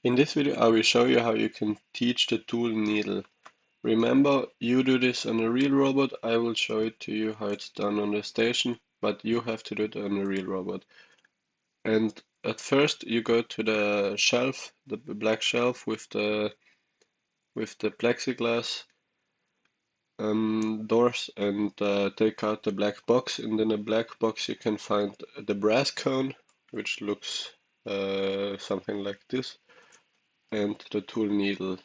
In this video, I will show you how you can teach the tool needle. Remember, you do this on a real robot. I will show it to you how it's done on the station, but you have to do it on a real robot. And at first, you go to the shelf, the black shelf with the plexiglass doors, and take out the black box. And in the black box, you can find the brass cone, which looks something like this, and the tool needle,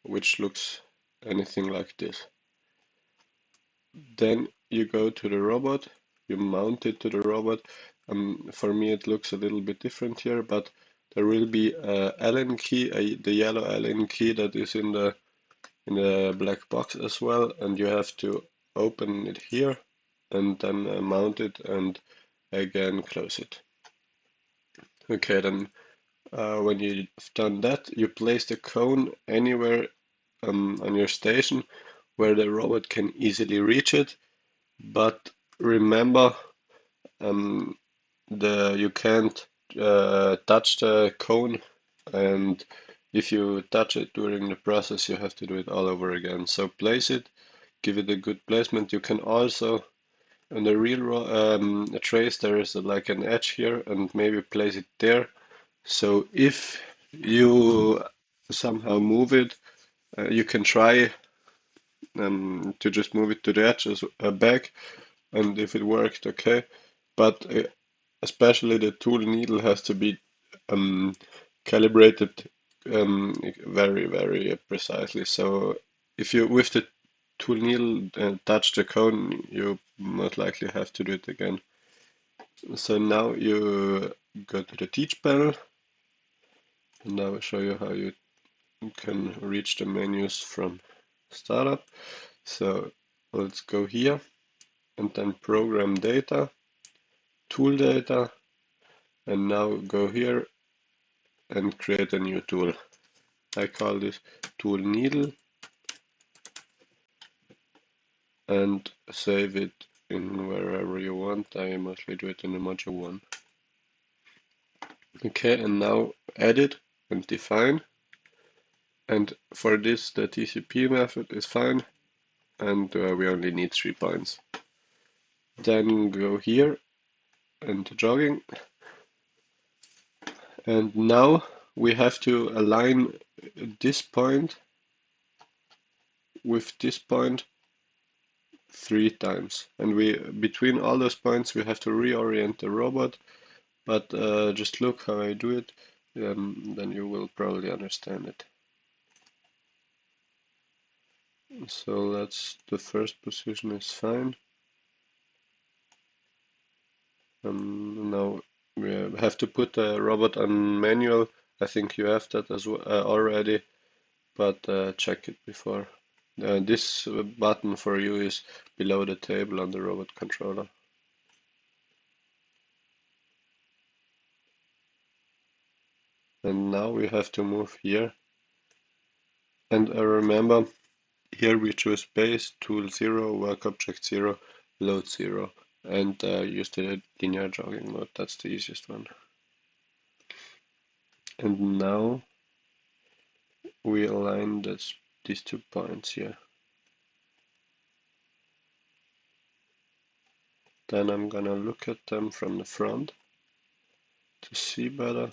which looks anything like this. Then you go to the robot, you mount it to the robot. For me it looks a little bit different here, but there will be a Allen key, the yellow Allen key that is in the black box as well, and you have to open it here and then mount it and again close it. Okay, then when you've done that, you place the cone anywhere on your station where the robot can easily reach it. But remember, um, you can't touch the cone, and if you touch it during the process, you have to do it all over again. So place it, give it a good placement. You can also, on the real trace, there is like an edge here, and maybe place it there. So if you somehow move it, you can try to just move it to the edge as back, and if it worked, okay. But especially the tool needle has to be um, calibrated very, very precisely. So if you with the tool needle touch the cone, you most likely have to do it again. So now you go to the teach panel, and I will show you how you can reach the menus from startup. So let's go here and then program data, tool data, and now go here and create a new tool. I call this tool needle and save it in wherever you want. I mostly do it in the module 1. Okay, and now edit and define. And for this, the TCP method is fine, and we only need 3 points. Then go here and jogging. And now we have to align this point with this point 3 times. And between all those points we have to reorient the robot, but just look how I do it, then you will probably understand it. So that's the first position is fine. Now we have to put the robot on manual. I think you have that as well already, but check it before. This button for you is below the table on the robot controller. And now we have to move here. And remember, here we choose base, tool 0, workobject 0, load 0, and use the linear jogging mode. That's the easiest one. And now we align these 2 points here. Then I'm gonna look at them from the front to see better.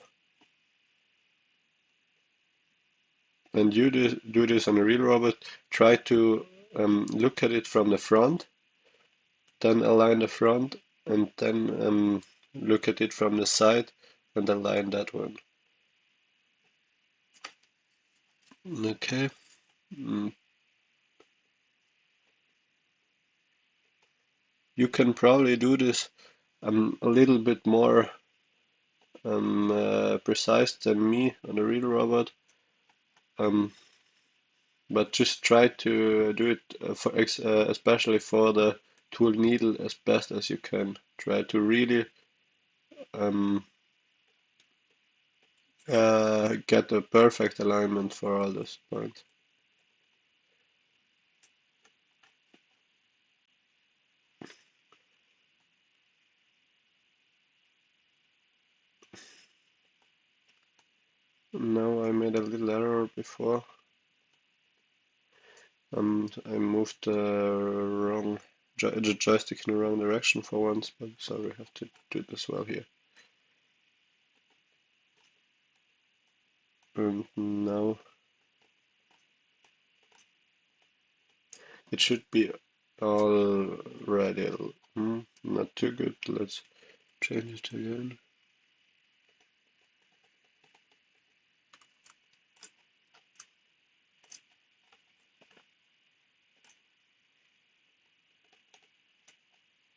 And you do this on a real robot. Try to look at it from the front, then align the front, and then look at it from the side and align that one. Okay. You can probably do this a little bit more precise than me on a real robot. But just try to do it especially for the tool needle as best as you can. Try to really get a perfect alignment for all those points. Now I made a little error before. I moved the joystick in the wrong direction for once, but so we have to do it as well here. And now it should be already not too good. Let's change it again.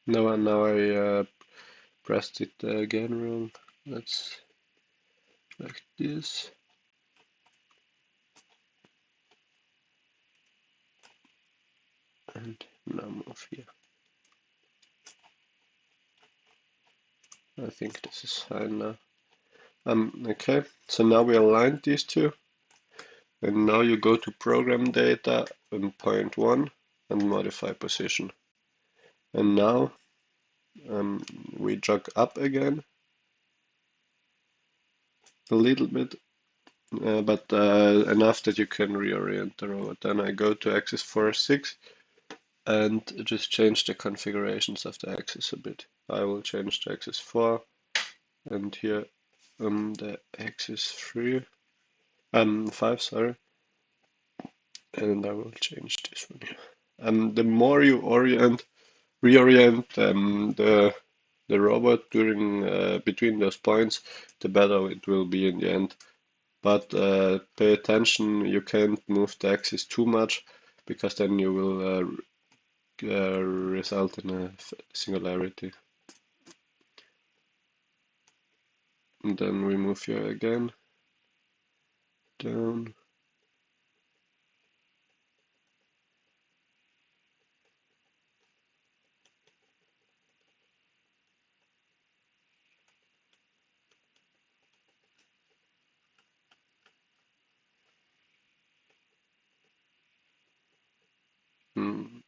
Now I pressed it again wrong. Let's like this. And now move here. I think this is fine now. Okay, so now we aligned these two. And now you go to program data and point 1 and modify position. And now we jog up again a little bit, but enough that you can reorient the robot. Then I go to axis 4, 6 and just change the configurations of the axis a bit. I will change the axis 4 and here the axis 3, 5, sorry, and I will change this one here. The more you reorient the robot during between those points, the better it will be in the end. But pay attention, you can't move the axis too much because then you will result in a singularity. And then we move here again, down. Mm.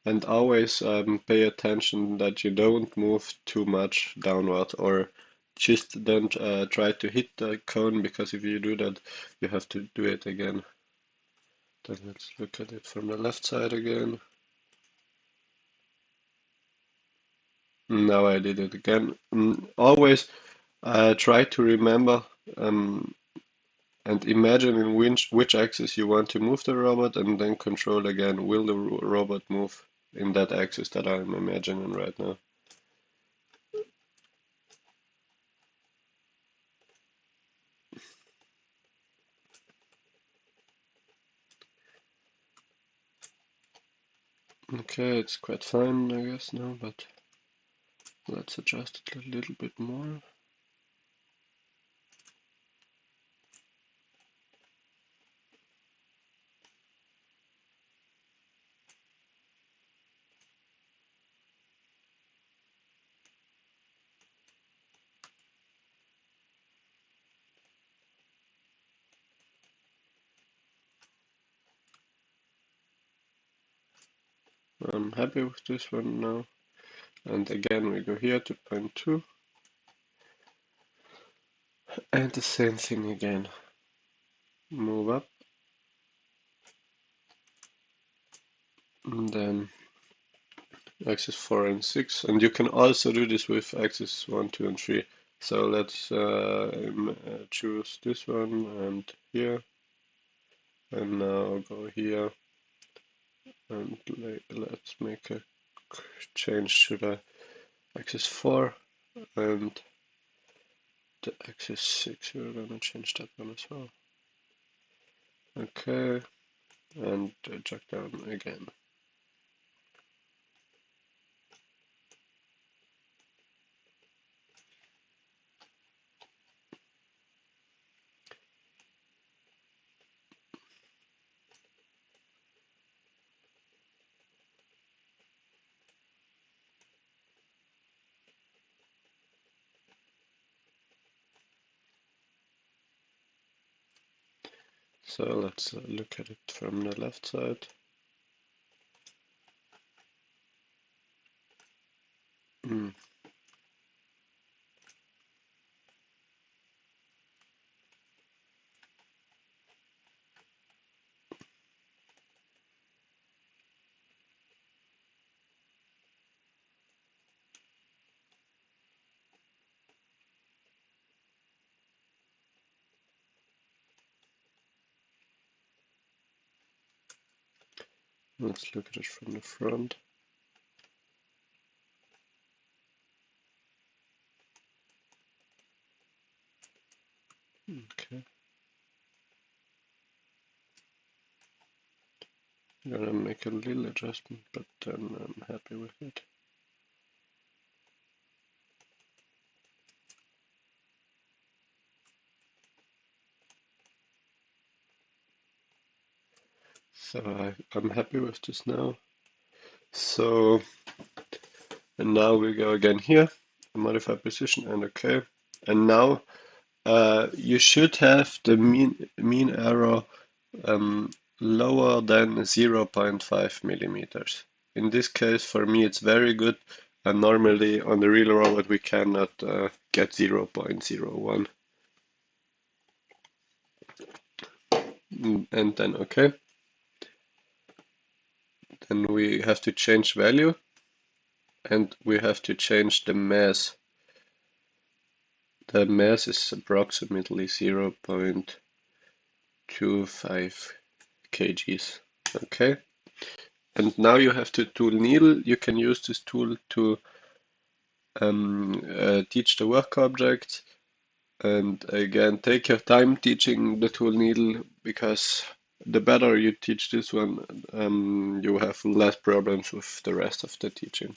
And always pay attention that you don't move too much downward or just don't try to hit the cone, because if you do that, you have to do it again. Then let's look at it from the left side again. Now I did it again. Always try to remember and imagine in which axis you want to move the robot, and then control again, will the robot move in that axis that I'm imagining right now. Okay, it's quite fine, I guess, now, but let's adjust it a little bit more. I'm happy with this one now. And again, we go here to point 2. And the same thing again. Move up. And then axis 4 and 6. And you can also do this with axis 1, 2, and 3. So let's choose this one and here. And now go here. And let's make a change to the axis 4 and the axis 6. We're gonna change that one as well. Okay, and jog down again. So let's look at it from the left side. Mm. Let's look at it from the front. Okay. I'm gonna make a little adjustment, but then I'm happy with it. So I'm happy with this now. So, and now we go again here, modify position and OK. And now you should have the mean error lower than 0.5 millimeters. In this case, for me, it's very good. And normally on the real robot, we cannot get 0.01. And then OK. Then we have to change value and we have to change the mass. The mass is approximately 0.25 kgs. Okay. And now you have to tool needle. You can use this tool to teach the work object. And again, take your time teaching the tool needle, because the better you teach this one, you have less problems with the rest of the teaching.